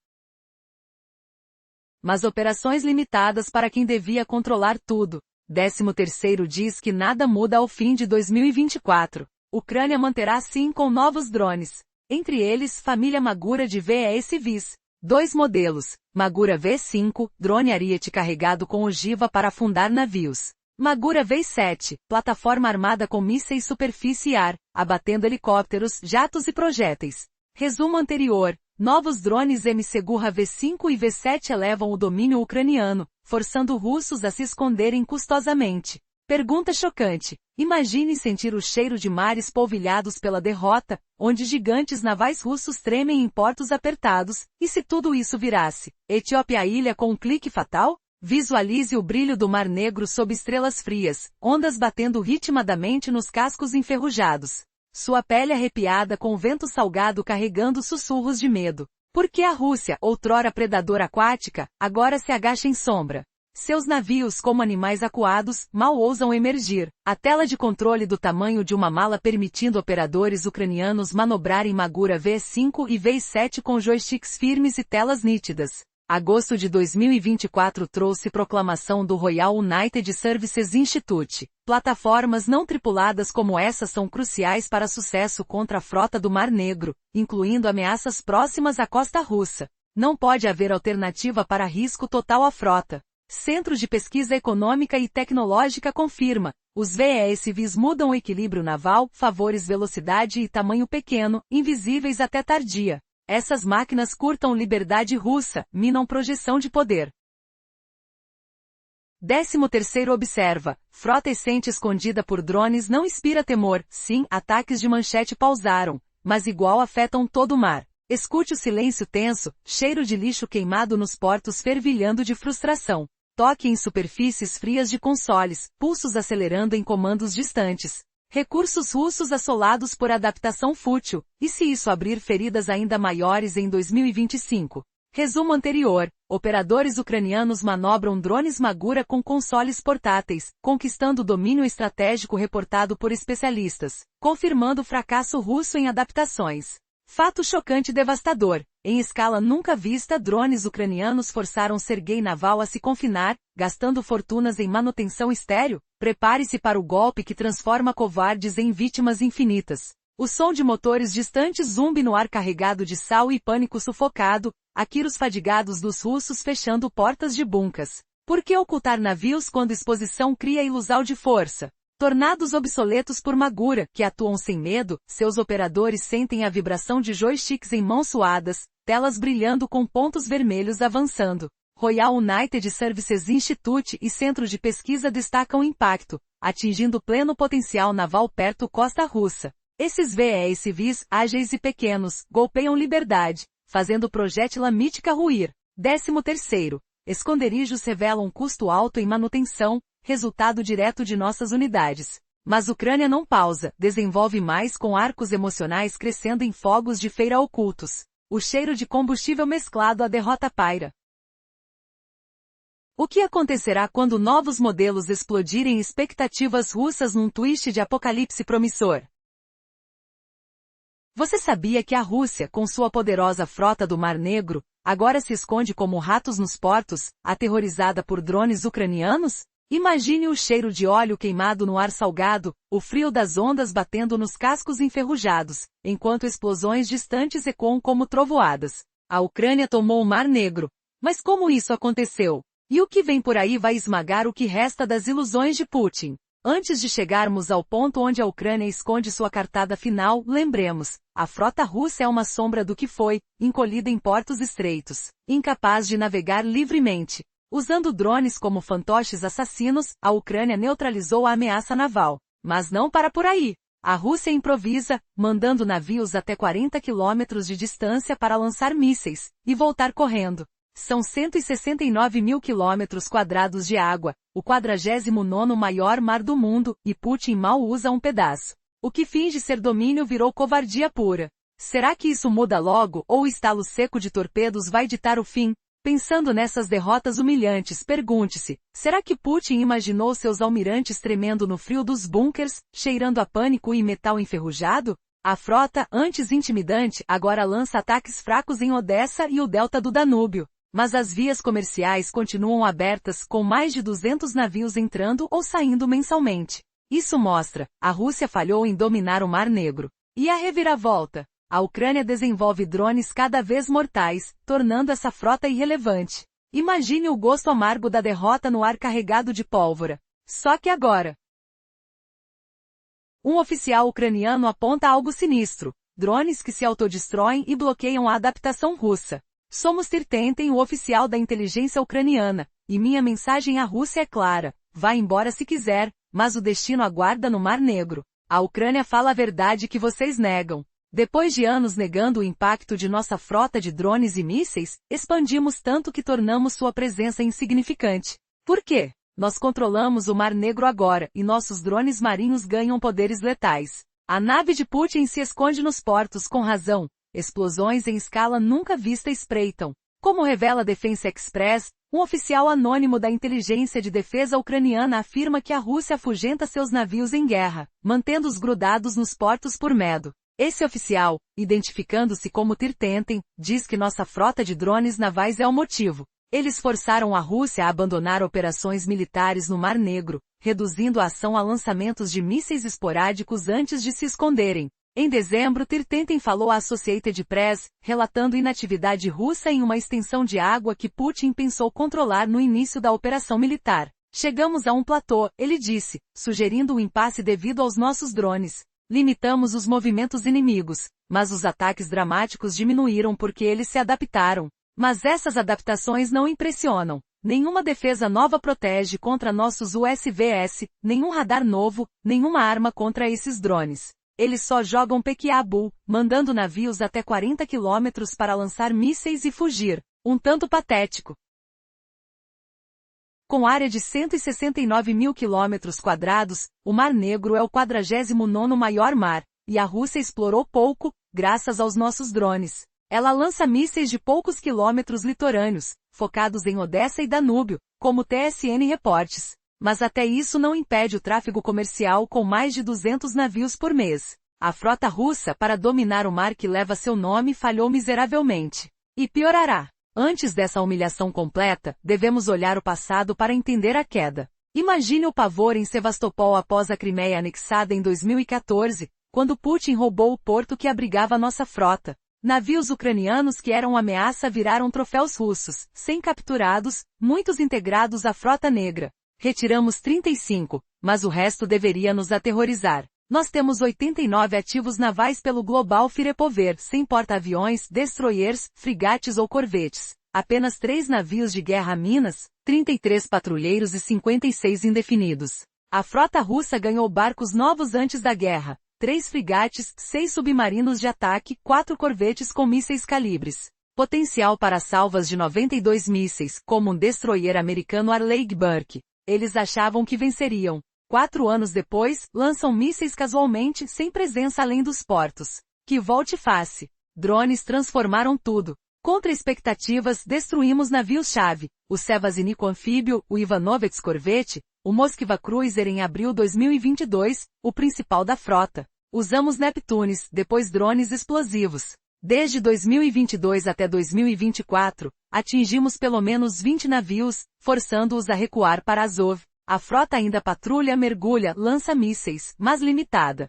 Mas operações limitadas para quem devia controlar tudo. 13º diz que nada muda ao fim de 2024. Ucrânia manterá sim com novos drones. Entre eles, família Magura de VESVs. 2 modelos. Magura V5, drone Ariete carregado com ogiva para afundar navios. Magura V7, plataforma armada com mísseis superfície e ar, abatendo helicópteros, jatos e projéteis. Resumo anterior. Novos drones M-Segura V5 e V7 elevam o domínio ucraniano, forçando russos a se esconderem custosamente. Pergunta chocante. Imagine sentir o cheiro de mares polvilhados pela derrota, onde gigantes navais russos tremem em portos apertados, e se tudo isso virasse Etiópia a ilha com um clique fatal? Visualize o brilho do Mar Negro sob estrelas frias, ondas batendo ritmadamente nos cascos enferrujados. Sua pele arrepiada com o vento salgado carregando sussurros de medo. Porque a Rússia, outrora predadora aquática, agora se agacha em sombra. Seus navios, como animais acuados, mal ousam emergir. A tela de controle do tamanho de uma mala permitindo operadores ucranianos manobrarem Magura V5 e V7 com joysticks firmes e telas nítidas. Agosto de 2024 trouxe proclamação do Royal United Services Institute. Plataformas não tripuladas como essa são cruciais para sucesso contra a frota do Mar Negro, incluindo ameaças próximas à costa russa. Não pode haver alternativa para risco total à frota. Centro de Pesquisa Econômica e Tecnológica confirma. Os VESVs mudam o equilíbrio naval, favores velocidade e tamanho pequeno, invisíveis até tardia. Essas máquinas curtam liberdade russa, minam projeção de poder. 13º observa, frota essente escondida por drones não inspira temor, sim, ataques de manchete pausaram, mas igual afetam todo o mar. Escute o silêncio tenso, cheiro de lixo queimado nos portos fervilhando de frustração. Toque em superfícies frias de consoles, pulsos acelerando em comandos distantes. Recursos russos assolados por adaptação fútil, e se isso abrir feridas ainda maiores em 2025? Resumo anterior, Operadores ucranianos manobram drones Magura com consoles portáteis, conquistando domínio estratégico reportado por especialistas, confirmando o fracasso russo em adaptações. Fato chocante e devastador. Em escala nunca vista, drones ucranianos forçaram Serguei Naval a se confinar, gastando fortunas em manutenção estéril. Prepare-se para o golpe que transforma covardes em vítimas infinitas. O som de motores distantes zumbi no ar carregado de sal e pânico sufocado, Akiros fadigados dos russos fechando portas de bunkers. Por que ocultar navios quando exposição cria ilusão de força? Tornados obsoletos por Magura, que atuam sem medo, seus operadores sentem a vibração de joysticks em mãos suadas, telas brilhando com pontos vermelhos avançando. Royal United Services Institute e Centro de Pesquisa destacam o impacto, atingindo pleno potencial naval perto costa russa. Esses VEs civis, ágeis e pequenos, golpeiam liberdade, fazendo projétila mítica ruir. 13º. Esconderijos revelam custo alto em manutenção, resultado direto de nossas unidades. Mas Ucrânia não pausa, desenvolve mais com arcos emocionais crescendo em fogos de feira ocultos. O cheiro de combustível mesclado à derrota paira. O que acontecerá quando novos modelos explodirem expectativas russas num twist de apocalipse promissor? Você sabia que a Rússia, com sua poderosa frota do Mar Negro, agora se esconde como ratos nos portos, aterrorizada por drones ucranianos? Imagine o cheiro de óleo queimado no ar salgado, o frio das ondas batendo nos cascos enferrujados, enquanto explosões distantes ecoam como trovoadas. A Ucrânia tomou o Mar Negro. Mas como isso aconteceu? E o que vem por aí vai esmagar o que resta das ilusões de Putin. Antes de chegarmos ao ponto onde a Ucrânia esconde sua cartada final, lembremos, a frota russa é uma sombra do que foi, encolhida em portos estreitos, incapaz de navegar livremente. Usando drones como fantoches assassinos, a Ucrânia neutralizou a ameaça naval. Mas não para por aí. A Rússia improvisa, mandando navios até 40 quilômetros de distância para lançar mísseis, e voltar correndo. São 169 mil quilômetros quadrados de água, o 49º maior mar do mundo, e Putin mal usa um pedaço. O que finge ser domínio virou covardia pura. Será que isso muda logo, ou o estalo seco de torpedos vai ditar o fim? Pensando nessas derrotas humilhantes, pergunte-se, será que Putin imaginou seus almirantes tremendo no frio dos bunkers, cheirando a pânico e metal enferrujado? A frota, antes intimidante, agora lança ataques fracos em Odessa e o delta do Danúbio. Mas as vias comerciais continuam abertas, com mais de 200 navios entrando ou saindo mensalmente. Isso mostra, a Rússia falhou em dominar o Mar Negro. E a reviravolta? A Ucrânia desenvolve drones cada vez mortais, tornando essa frota irrelevante. Imagine o gosto amargo da derrota no ar carregado de pólvora. Só que agora, um oficial ucraniano aponta algo sinistro. Drones que se autodestroem e bloqueiam a adaptação russa. Somos Tirtentem, o oficial da inteligência ucraniana, e minha mensagem à Rússia é clara. Vá embora se quiser, mas o destino aguarda no Mar Negro. A Ucrânia fala a verdade que vocês negam. Depois de anos negando o impacto de nossa frota de drones e mísseis, expandimos tanto que tornamos sua presença insignificante. Por quê? Nós controlamos o Mar Negro agora, e nossos drones marinhos ganham poderes letais. A nave de Putin se esconde nos portos com razão. Explosões em escala nunca vista espreitam. Como revela Defense Express, um oficial anônimo da inteligência de defesa ucraniana afirma que a Rússia afugenta seus navios em guerra, mantendo-os grudados nos portos por medo. Esse oficial, identificando-se como Tirtentem, diz que nossa frota de drones navais é o motivo. Eles forçaram a Rússia a abandonar operações militares no Mar Negro, reduzindo a ação a lançamentos de mísseis esporádicos antes de se esconderem. Em dezembro, Tirtentem falou à Associated Press, relatando inatividade russa em uma extensão de água que Putin pensou controlar no início da operação militar. Chegamos a um platô, ele disse, sugerindo um impasse devido aos nossos drones. Limitamos os movimentos inimigos, mas os ataques dramáticos diminuíram porque eles se adaptaram. Mas essas adaptações não impressionam. Nenhuma defesa nova protege contra nossos USVS, nenhum radar novo, nenhuma arma contra esses drones. Eles só jogam Pequiabu, mandando navios até 40 quilômetros para lançar mísseis e fugir. Um tanto patético. Com área de 169 mil quilômetros quadrados, o Mar Negro é o 49º maior mar, e a Rússia explorou pouco, graças aos nossos drones. Ela lança mísseis de poucos quilômetros litorâneos, focados em Odessa e Danúbio, como TSN Reportes. Mas até isso não impede o tráfego comercial com mais de 200 navios por mês. A frota russa, para dominar o mar que leva seu nome, falhou miseravelmente. E piorará. Antes dessa humilhação completa, devemos olhar o passado para entender a queda. Imagine o pavor em Sevastopol após a Crimeia anexada em 2014, quando Putin roubou o porto que abrigava nossa frota. Navios ucranianos que eram ameaça viraram troféus russos, 100 capturados, muitos integrados à frota negra. Retiramos 35, mas o resto deveria nos aterrorizar. Nós temos 89 ativos navais pelo Global Firepover, sem porta-aviões, destroyers, frigates ou corvetes. Apenas 3 navios de guerra a Minas, 33 patrulheiros e 56 indefinidos. A frota russa ganhou barcos novos antes da guerra. 3 frigates, 6 submarinos de ataque, 4 corvetes com mísseis calibres. Potencial para salvas de 92 mísseis, como um destroyer americano Arleigh Burke. Eles achavam que venceriam. 4 anos depois, lançam mísseis casualmente, sem presença além dos portos. Que volte-face. Drones transformaram tudo. Contra expectativas, destruímos navios-chave. O Sevastopol anfíbio, o Ivanovets corvete, o Moskva Cruiser em abril 2022, o principal da frota. Usamos Neptunes, depois drones explosivos. Desde 2022 até 2024, atingimos pelo menos 20 navios, forçando-os a recuar para Azov. A frota ainda patrulha, mergulha, lança mísseis, mas limitada.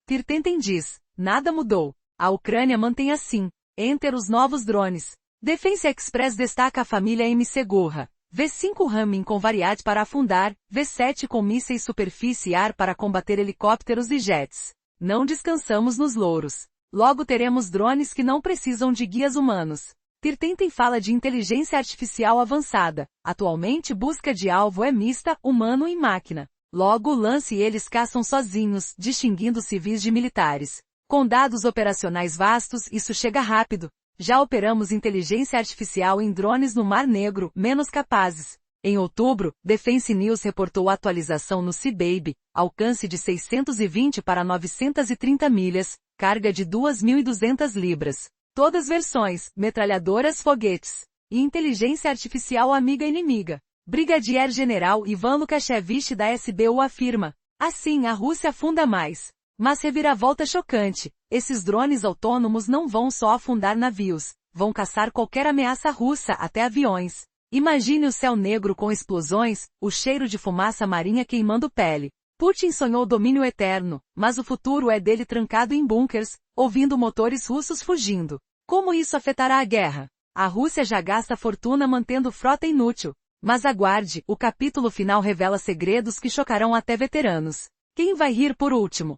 Tirtenten diz, nada mudou. A Ucrânia mantém assim. Enter os novos drones. Defense Express destaca a família MC Gurra. V5 Ramin com Variat para afundar, V7 com mísseis superfície e ar para combater helicópteros e jets. Não descansamos nos louros. Logo teremos drones que não precisam de guias humanos. Tirtenten fala de inteligência artificial avançada. Atualmente busca de alvo é mista, humano e máquina. Logo o lance e eles caçam sozinhos, distinguindo civis de militares. Com dados operacionais vastos, isso chega rápido. Já operamos inteligência artificial em drones no Mar Negro, menos capazes. Em outubro, Defense News reportou atualização no Sea Baby, alcance de 620 para 930 milhas, carga de 2.200 libras. Todas versões, metralhadoras, foguetes. E inteligência artificial amiga-inimiga. Brigadier General Ivan Lukashevich da SBU afirma. Assim a Rússia afunda mais. Mas reviravolta chocante. Esses drones autônomos não vão só afundar navios, vão caçar qualquer ameaça russa, até aviões. Imagine o céu negro com explosões, o cheiro de fumaça marinha queimando pele. Putin sonhou domínio eterno, mas o futuro é dele trancado em bunkers, ouvindo motores russos fugindo. Como isso afetará a guerra? A Rússia já gasta fortuna mantendo frota inútil. Mas aguarde, o capítulo final revela segredos que chocarão até veteranos. Quem vai rir por último?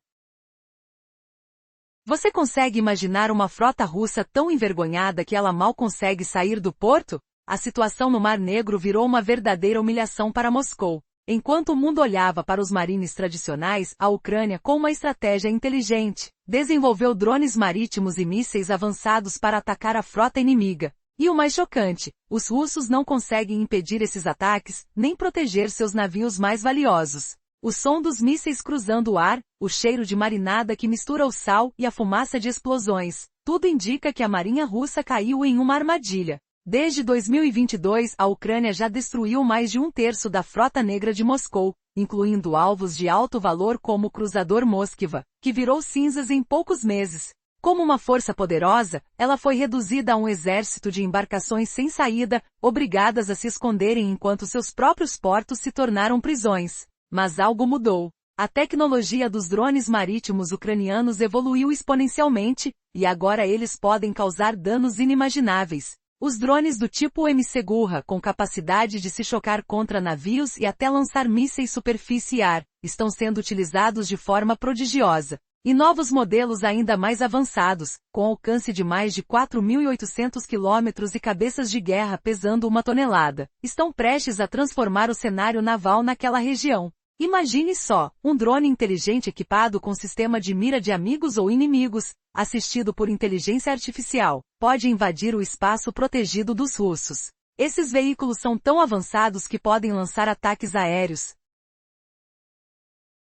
Você consegue imaginar uma frota russa tão envergonhada que ela mal consegue sair do porto? A situação no Mar Negro virou uma verdadeira humilhação para Moscou. Enquanto o mundo olhava para os marines tradicionais, a Ucrânia, com uma estratégia inteligente, desenvolveu drones marítimos e mísseis avançados para atacar a frota inimiga. E o mais chocante, os russos não conseguem impedir esses ataques, nem proteger seus navios mais valiosos. O som dos mísseis cruzando o ar, o cheiro de marinada que mistura o sal e a fumaça de explosões, tudo indica que a marinha russa caiu em uma armadilha. Desde 2022, a Ucrânia já destruiu mais de 1/3 da frota negra de Moscou, incluindo alvos de alto valor como o cruzador Moskva, que virou cinzas em poucos meses. Como uma força poderosa, ela foi reduzida a um exército de embarcações sem saída, obrigadas a se esconderem enquanto seus próprios portos se tornaram prisões. Mas algo mudou. A tecnologia dos drones marítimos ucranianos evoluiu exponencialmente, e agora eles podem causar danos inimagináveis. Os drones do tipo MC Gurra, com capacidade de se chocar contra navios e até lançar mísseis superfície e ar, estão sendo utilizados de forma prodigiosa. E novos modelos ainda mais avançados, com alcance de mais de 4.800 quilômetros e cabeças de guerra pesando 1 tonelada, estão prestes a transformar o cenário naval naquela região. Imagine só, um drone inteligente equipado com sistema de mira de amigos ou inimigos, assistido por inteligência artificial, pode invadir o espaço protegido dos russos. Esses veículos são tão avançados que podem lançar ataques aéreos.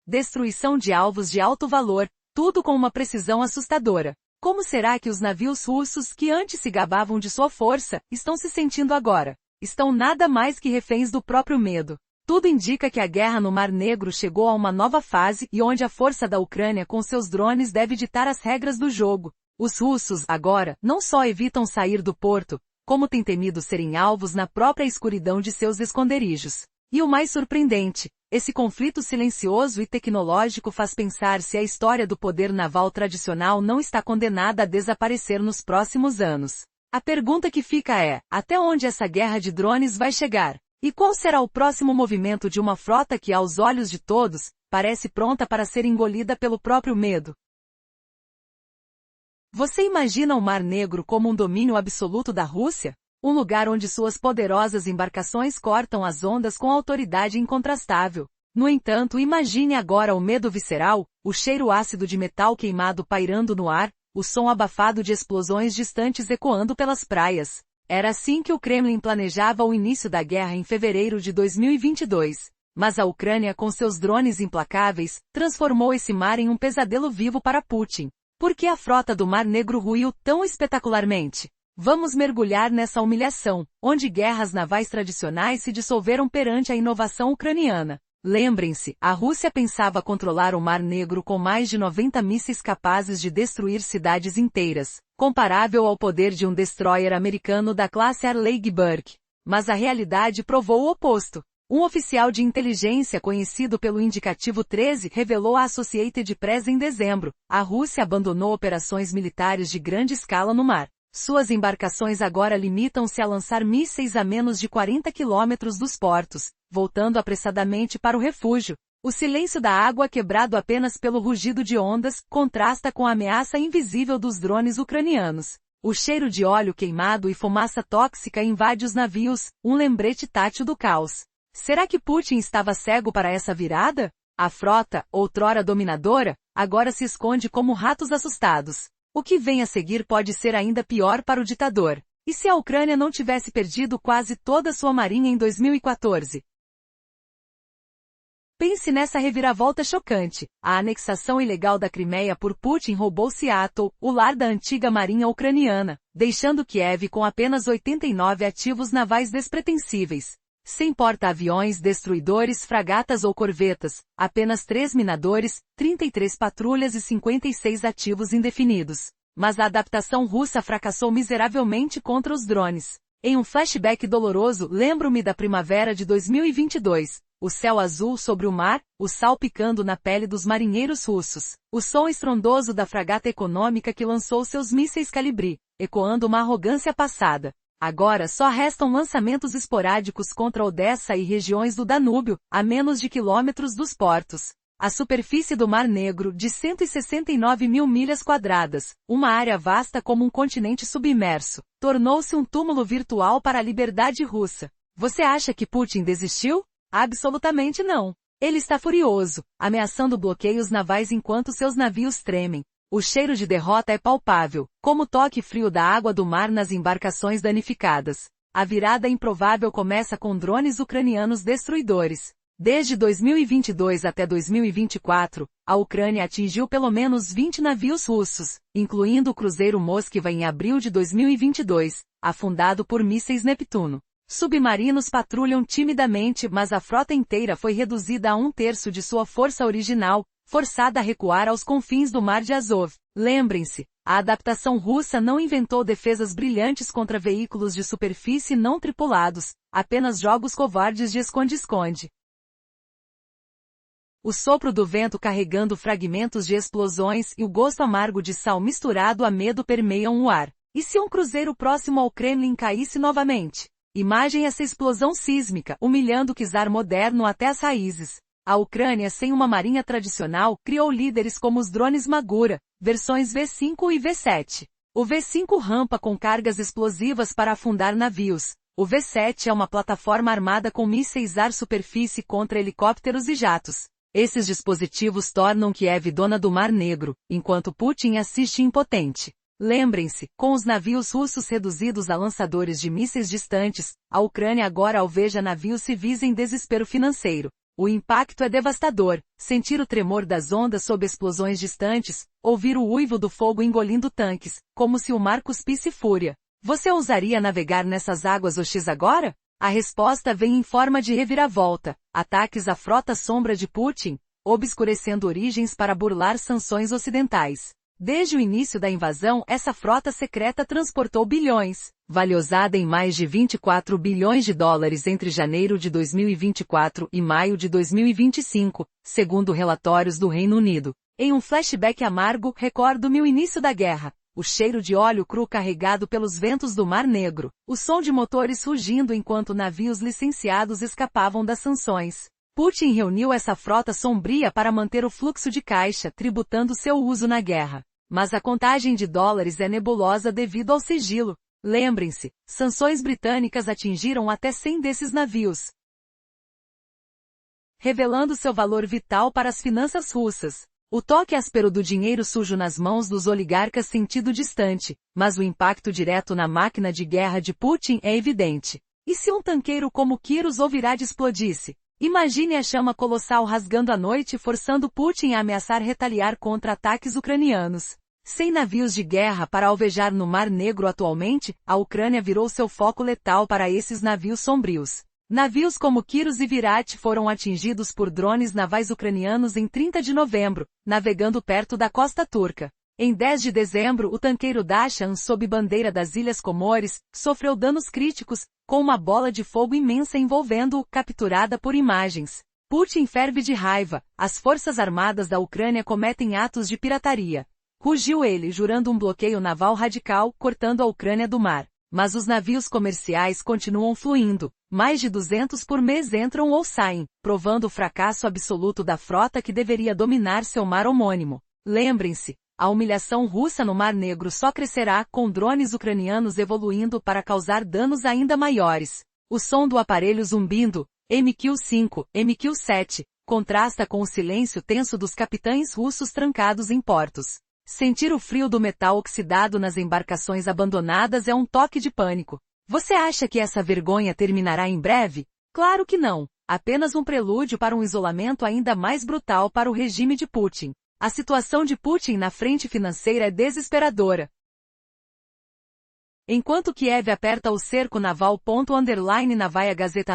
Destruição de alvos de alto valor, tudo com uma precisão assustadora. Como será que os navios russos, que antes se gabavam de sua força, estão se sentindo agora? Estão nada mais que reféns do próprio medo. Tudo indica que a guerra no Mar Negro chegou a uma nova fase e onde a força da Ucrânia com seus drones deve ditar as regras do jogo. Os russos, agora, não só evitam sair do porto, como têm temido serem alvos na própria escuridão de seus esconderijos. E o mais surpreendente, esse conflito silencioso e tecnológico faz pensar se a história do poder naval tradicional não está condenada a desaparecer nos próximos anos. A pergunta que fica é, até onde essa guerra de drones vai chegar? E qual será o próximo movimento de uma frota que, aos olhos de todos, parece pronta para ser engolida pelo próprio medo? Você imagina o Mar Negro como um domínio absoluto da Rússia? Um lugar onde suas poderosas embarcações cortam as ondas com autoridade incontrastável. No entanto, imagine agora o medo visceral, o cheiro ácido de metal queimado pairando no ar, o som abafado de explosões distantes ecoando pelas praias. Era assim que o Kremlin planejava o início da guerra em fevereiro de 2022. Mas a Ucrânia, com seus drones implacáveis, transformou esse mar em um pesadelo vivo para Putin. Por que a frota do Mar Negro ruiu tão espetacularmente? Vamos mergulhar nessa humilhação, onde guerras navais tradicionais se dissolveram perante a inovação ucraniana. Lembrem-se, a Rússia pensava controlar o Mar Negro com mais de 90 mísseis capazes de destruir cidades inteiras, comparável ao poder de um destroyer americano da classe Arleigh Burke. Mas a realidade provou o oposto. Um oficial de inteligência conhecido pelo indicativo 13 revelou à Associated Press em dezembro: a Rússia abandonou operações militares de grande escala no mar. Suas embarcações agora limitam-se a lançar mísseis a menos de 40 quilômetros dos portos, voltando apressadamente para o refúgio. O silêncio da água, quebrado apenas pelo rugido de ondas, contrasta com a ameaça invisível dos drones ucranianos. O cheiro de óleo queimado e fumaça tóxica invade os navios, um lembrete tátil do caos. Será que Putin estava cego para essa virada? A frota, outrora dominadora, agora se esconde como ratos assustados. O que vem a seguir pode ser ainda pior para o ditador. E se a Ucrânia não tivesse perdido quase toda sua marinha em 2014? Pense nessa reviravolta chocante. A anexação ilegal da Crimeia por Putin roubou Seattle, o lar da antiga marinha ucraniana, deixando Kiev com apenas 89 ativos navais despretensíveis. Sem porta-aviões, destruidores, fragatas ou corvetas, apenas 3 minadores, 33 patrulhas e 56 ativos indefinidos. Mas a adaptação russa fracassou miseravelmente contra os drones. Em um flashback doloroso, lembro-me da primavera de 2022. O céu azul sobre o mar, o sal picando na pele dos marinheiros russos. O som estrondoso da fragata econômica que lançou seus mísseis Calibri, ecoando uma arrogância passada. Agora só restam lançamentos esporádicos contra Odessa e regiões do Danúbio, a menos de quilômetros dos portos. A superfície do Mar Negro, de 169 mil milhas quadradas, uma área vasta como um continente submerso, tornou-se um túmulo virtual para a liberdade russa. Você acha que Putin desistiu? Absolutamente não. Ele está furioso, ameaçando bloqueios navais enquanto seus navios tremem. O cheiro de derrota é palpável, como o toque frio da água do mar nas embarcações danificadas. A virada improvável começa com drones ucranianos destruidores. Desde 2022 até 2024, a Ucrânia atingiu pelo menos 20 navios russos, incluindo o cruzeiro Moskva em abril de 2022, afundado por mísseis Neptuno. Submarinos patrulham timidamente, mas a frota inteira foi reduzida a 1/3 de sua força original, forçada a recuar aos confins do Mar de Azov. Lembrem-se, a adaptação russa não inventou defesas brilhantes contra veículos de superfície não tripulados, apenas jogos covardes de esconde-esconde. O sopro do vento carregando fragmentos de explosões e o gosto amargo de sal misturado a medo permeiam o ar. E se um cruzeiro próximo ao Kremlin caísse novamente? Imagem essa explosão sísmica, humilhando o czar moderno até as raízes. A Ucrânia, sem uma marinha tradicional, criou líderes como os drones Magura, versões V5 e V7. O V5 rampa com cargas explosivas para afundar navios. O V7 é uma plataforma armada com mísseis ar-superfície contra helicópteros e jatos. Esses dispositivos tornam Kiev dona do Mar Negro, enquanto Putin assiste impotente. Lembrem-se, com os navios russos reduzidos a lançadores de mísseis distantes, a Ucrânia agora alveja navios civis em desespero financeiro. O impacto é devastador. Sentir o tremor das ondas sob explosões distantes, ouvir o uivo do fogo engolindo tanques, como se o mar cuspisse fúria. Você ousaria navegar nessas águas hostis agora? A resposta vem em forma de reviravolta. Ataques à frota sombra de Putin, obscurecendo origens para burlar sanções ocidentais. Desde o início da invasão, essa frota secreta transportou bilhões, valiosada em mais de 24 bilhões de dólares entre janeiro de 2024 e maio de 2025, segundo relatórios do Reino Unido. Em um flashback amargo, recordo-me o início da guerra. O cheiro de óleo cru carregado pelos ventos do Mar Negro, o som de motores rugindo enquanto navios licenciados escapavam das sanções. Putin reuniu essa frota sombria para manter o fluxo de caixa, tributando seu uso na guerra. Mas a contagem de dólares é nebulosa devido ao sigilo. Lembrem-se, sanções britânicas atingiram até 100 desses navios, revelando seu valor vital para as finanças russas. O toque áspero do dinheiro sujo nas mãos dos oligarcas sentido distante, mas o impacto direto na máquina de guerra de Putin é evidente. E se um tanqueiro como Kirov ou Virad explodisse? Imagine a chama colossal rasgando a noite forçando Putin a ameaçar retaliar contra ataques ucranianos. Sem navios de guerra para alvejar no Mar Negro atualmente, a Ucrânia virou seu foco letal para esses navios sombrios. Navios como Kirov e Virat foram atingidos por drones navais ucranianos em 30 de novembro, navegando perto da costa turca. Em 10 de dezembro, o tanqueiro Dashan, sob bandeira das Ilhas Comores, sofreu danos críticos, com uma bola de fogo imensa envolvendo-o, capturada por imagens. Putin ferve de raiva. As forças armadas da Ucrânia cometem atos de pirataria. Rugiu ele, jurando um bloqueio naval radical, cortando a Ucrânia do mar. Mas os navios comerciais continuam fluindo. Mais de 200 por mês entram ou saem, provando o fracasso absoluto da frota que deveria dominar seu mar homônimo. Lembrem-se, a humilhação russa no Mar Negro só crescerá com drones ucranianos evoluindo para causar danos ainda maiores. O som do aparelho zumbindo, MQ-5, MQ-7, contrasta com o silêncio tenso dos capitães russos trancados em portos. Sentir o frio do metal oxidado nas embarcações abandonadas é um toque de pânico. Você acha que essa vergonha terminará em breve? Claro que não. Apenas um prelúdio para um isolamento ainda mais brutal para o regime de Putin. A situação de Putin na frente financeira é desesperadora. Enquanto Kiev aperta o cerco naval. Navaia Gazeta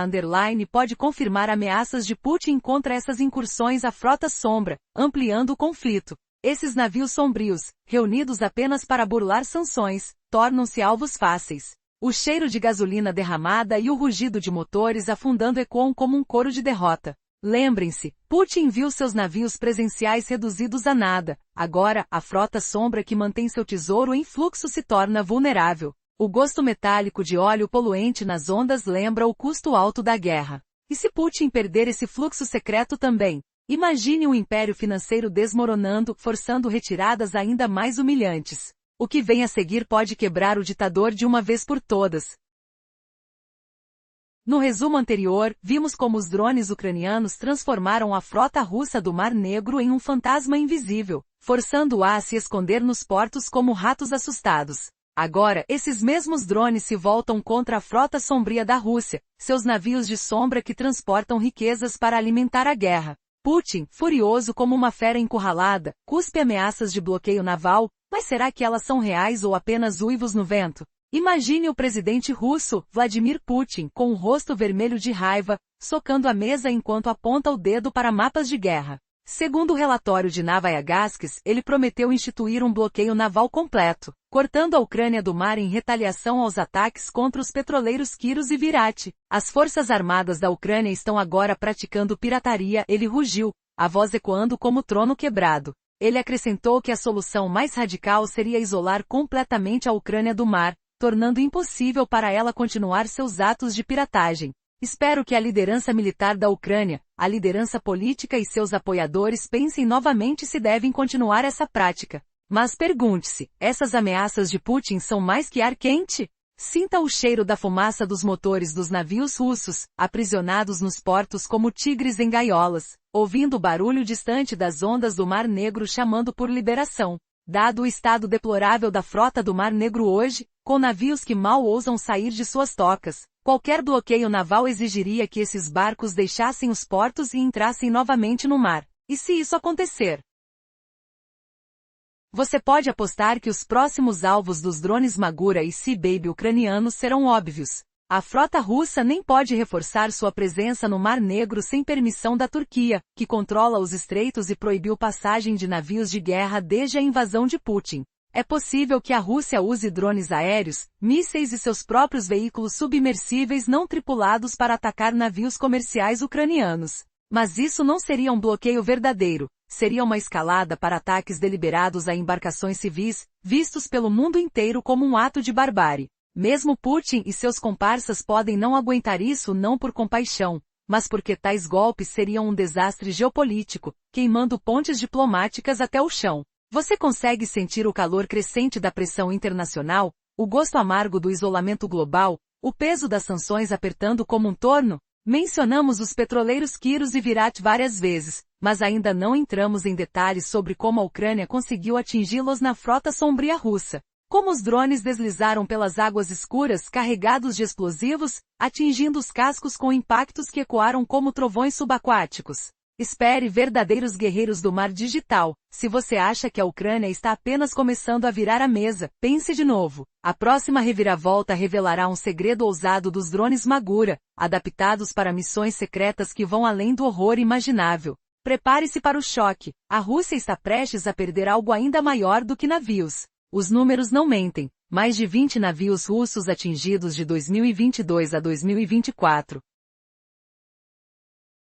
pode confirmar ameaças de Putin contra essas incursões à frota sombra, ampliando o conflito. Esses navios sombrios, reunidos apenas para burlar sanções, tornam-se alvos fáceis. O cheiro de gasolina derramada e o rugido de motores afundando ecoam como um coro de derrota. Lembrem-se, Putin viu seus navios presenciais reduzidos a nada. Agora, a frota sombra que mantém seu tesouro em fluxo se torna vulnerável. O gosto metálico de óleo poluente nas ondas lembra o custo alto da guerra. E se Putin perder esse fluxo secreto também? Imagine um império financeiro desmoronando, forçando retiradas ainda mais humilhantes. O que vem a seguir pode quebrar o ditador de uma vez por todas. No resumo anterior, vimos como os drones ucranianos transformaram a frota russa do Mar Negro em um fantasma invisível, forçando-a a se esconder nos portos como ratos assustados. Agora, esses mesmos drones se voltam contra a frota sombria da Rússia, seus navios de sombra que transportam riquezas para alimentar a guerra. Putin, furioso como uma fera encurralada, cuspe ameaças de bloqueio naval, mas será que elas são reais ou apenas uivos no vento? Imagine o presidente russo, Vladimir Putin, com o rosto vermelho de raiva, socando a mesa enquanto aponta o dedo para mapas de guerra. Segundo o relatório de Navaia Gaskes, ele prometeu instituir um bloqueio naval completo, cortando a Ucrânia do mar em retaliação aos ataques contra os petroleiros Kirov e Virat. As forças armadas da Ucrânia estão agora praticando pirataria, ele rugiu, a voz ecoando como trono quebrado. Ele acrescentou que a solução mais radical seria isolar completamente a Ucrânia do mar, tornando impossível para ela continuar seus atos de piratagem. Espero que a liderança militar da Ucrânia, a liderança política e seus apoiadores pensem novamente se devem continuar essa prática. Mas pergunte-se, essas ameaças de Putin são mais que ar quente? Sinta o cheiro da fumaça dos motores dos navios russos, aprisionados nos portos como tigres em gaiolas, ouvindo o barulho distante das ondas do Mar Negro chamando por liberação. Dado o estado deplorável da frota do Mar Negro hoje, com navios que mal ousam sair de suas tocas. Qualquer bloqueio naval exigiria que esses barcos deixassem os portos e entrassem novamente no mar. E se isso acontecer? Você pode apostar que os próximos alvos dos drones Magura e Sea Baby ucranianos serão óbvios. A frota russa nem pode reforçar sua presença no Mar Negro sem permissão da Turquia, que controla os estreitos e proibiu passagem de navios de guerra desde a invasão de Putin. É possível que a Rússia use drones aéreos, mísseis e seus próprios veículos submersíveis não tripulados para atacar navios comerciais ucranianos. Mas isso não seria um bloqueio verdadeiro, seria uma escalada para ataques deliberados a embarcações civis, vistos pelo mundo inteiro como um ato de barbárie. Mesmo Putin e seus comparsas podem não aguentar isso não por compaixão, mas porque tais golpes seriam um desastre geopolítico, queimando pontes diplomáticas até o chão. Você consegue sentir o calor crescente da pressão internacional, o gosto amargo do isolamento global, o peso das sanções apertando como um torno? Mencionamos os petroleiros Kiros e Virat várias vezes, mas ainda não entramos em detalhes sobre como a Ucrânia conseguiu atingi-los na frota sombria russa. Como os drones deslizaram pelas águas escuras carregados de explosivos, atingindo os cascos com impactos que ecoaram como trovões subaquáticos. Espere verdadeiros guerreiros do mar digital. Se você acha que a Ucrânia está apenas começando a virar a mesa, pense de novo. A próxima reviravolta revelará um segredo ousado dos drones Magura, adaptados para missões secretas que vão além do horror imaginável. Prepare-se para o choque. A Rússia está prestes a perder algo ainda maior do que navios. Os números não mentem. Mais de 20 navios russos atingidos de 2022 a 2024.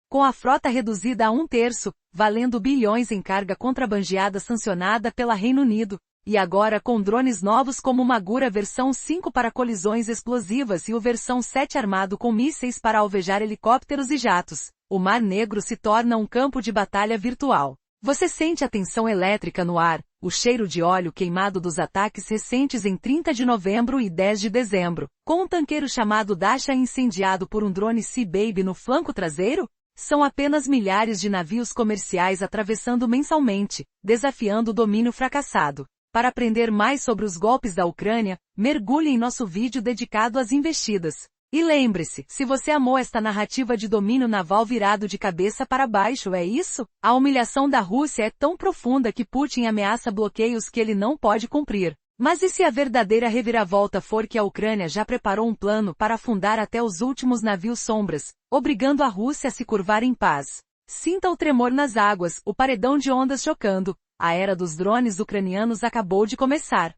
Com a frota reduzida a 1/3, valendo bilhões em carga contrabandeada sancionada pela Reino Unido, e agora com drones novos como o Magura versão 5 para colisões explosivas e o versão 7 armado com mísseis para alvejar helicópteros e jatos, o Mar Negro se torna um campo de batalha virtual. Você sente a tensão elétrica no ar, o cheiro de óleo queimado dos ataques recentes em 30 de novembro e 10 de dezembro, com um tanqueiro chamado Dasha incendiado por um drone Sea Baby no flanco traseiro? São apenas milhares de navios comerciais atravessando mensalmente, desafiando o domínio fracassado. Para aprender mais sobre os golpes da Ucrânia, mergulhe em nosso vídeo dedicado às investidas. E lembre-se, se você amou esta narrativa de domínio naval virado de cabeça para baixo, é isso? A humilhação da Rússia é tão profunda que Putin ameaça bloqueios que ele não pode cumprir. Mas e se a verdadeira reviravolta for que a Ucrânia já preparou um plano para afundar até os últimos navios sombras, obrigando a Rússia a se curvar em paz? Sinta o tremor nas águas, o paredão de ondas chocando. A era dos drones ucranianos acabou de começar.